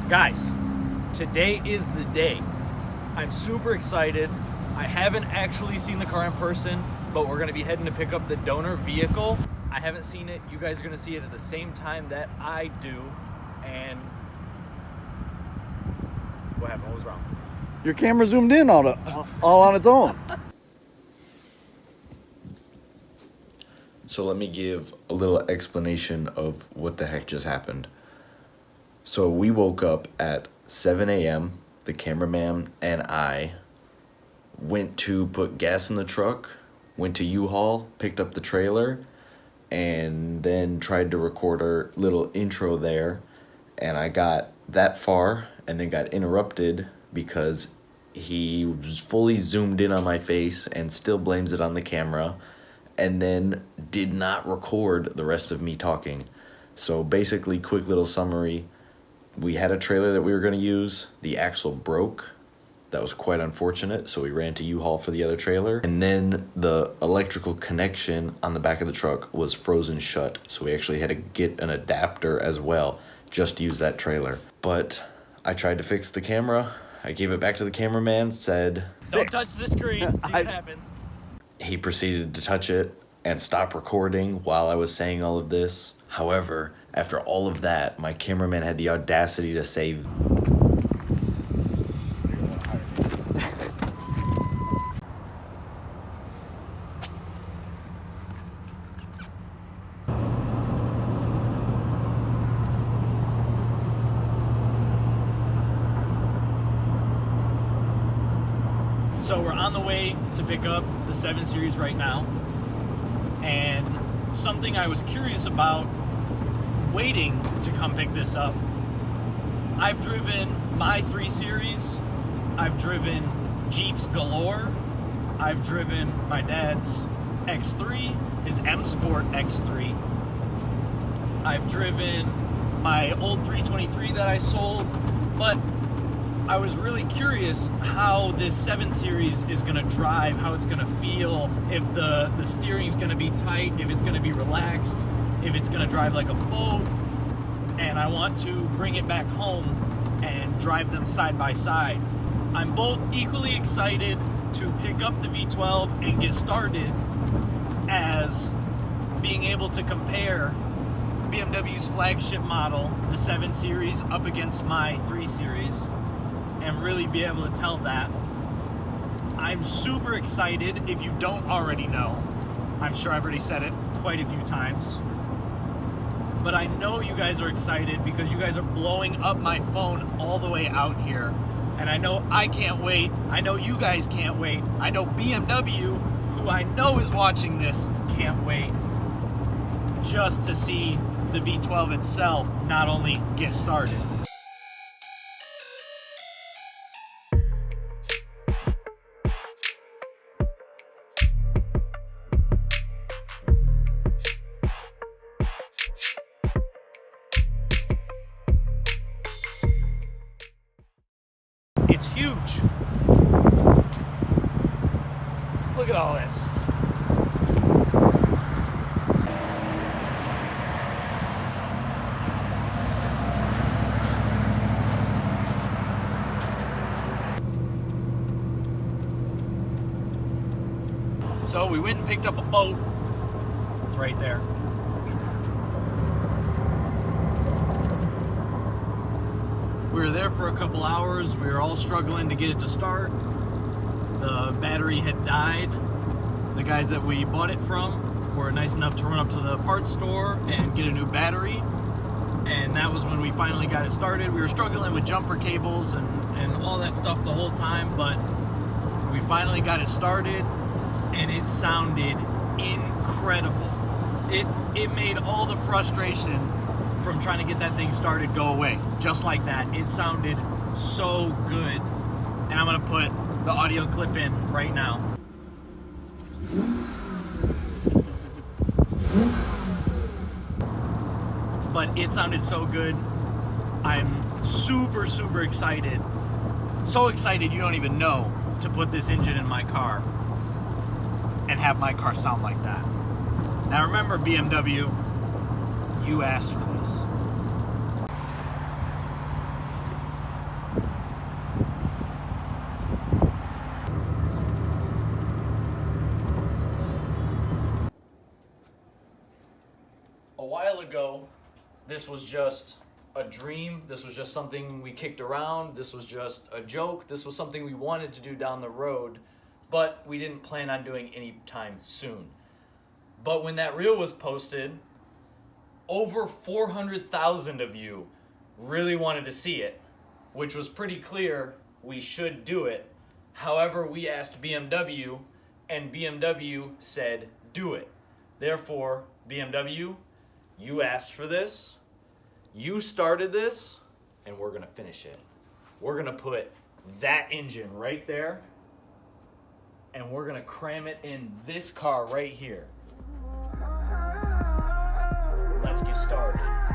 Guys, today is the day. I'm super excited. I haven't actually seen the car in person, but we're gonna be heading to pick up the donor vehicle. I haven't seen it. You guys are gonna see it at the same time that I do. And what happened? What was wrong? Your camera zoomed in all on its own. So let me give a little explanation of what the heck just happened. So we woke up at 7 a.m. The cameraman and I went to put gas in the truck, went to U-Haul, picked up the trailer, and then tried to record our little intro there. And I got that far and then got interrupted because he was fully zoomed in on my face and still blames it on the camera, and then did not record the rest of me talking. So basically, quick little summary. We had a trailer that we were going to use. The axle broke. That was quite unfortunate, so we ran to U-Haul for the other trailer. And then the electrical connection on the back of the truck was frozen shut, so we actually had to get an adapter as well just to use that trailer. But I tried to fix the camera. I gave it back to the cameraman, said, Don't touch the screen, see what happens. He proceeded to touch it and stop recording while I was saying all of this. However, after all of that, my cameraman had the audacity to say, So we're on the way to pick up the 7 Series right now. And something I was curious about waiting to come pick this up. I've driven my 3 Series. I've driven Jeeps galore. I've driven my dad's X3, his M Sport X3. I've driven my old 323 that I sold, but I was really curious how this 7 Series is going to drive, how it's going to feel, if the steering is going to be tight, if it's going to be relaxed, if it's going to drive like a boat. And I want to bring it back home and drive them side by side. I'm both equally excited to pick up the V12 and get started as being able to compare BMW's flagship model, the 7 Series, up against my 3 Series. And really be able to tell that. I'm super excited. If you don't already know, I'm sure I've already said it quite a few times, but I know you guys are excited because you guys are blowing up my phone all the way out here, and I know I can't wait. I know you guys can't wait. I know BMW, who I know is watching this, can't wait just to see the V12 itself not only get started. It's huge. Look at all this. So we went and picked up a boat. It's right there. We were there for a couple hours. We were all struggling to get it to start. The battery had died. The guys that we bought it from were nice enough to run up to the parts store and get a new battery. And that was when we finally got it started. We were struggling with jumper cables and all that stuff the whole time, but we finally got it started and it sounded incredible. It made all the frustration from trying to get that thing started go away. Just like that. It sounded so good. And I'm gonna put the audio clip in right now. But it sounded so good. I'm super, super excited. So excited you don't even know to put this engine in my car and have my car sound like that. Now remember, BMW, you asked for this. ago, this was just a dream. This was just something we kicked around. This was just a joke. This was something we wanted to do down the road, but we didn't plan on doing any time soon. But when that reel was posted, over 400,000 of you really wanted to see it, which was pretty clear we should do it. However, we asked BMW, and BMW said, do it. Therefore, BMW, you asked for this, you started this, and we're gonna finish it. We're gonna put that engine right there, and we're gonna cram it in this car right here. Let's get started.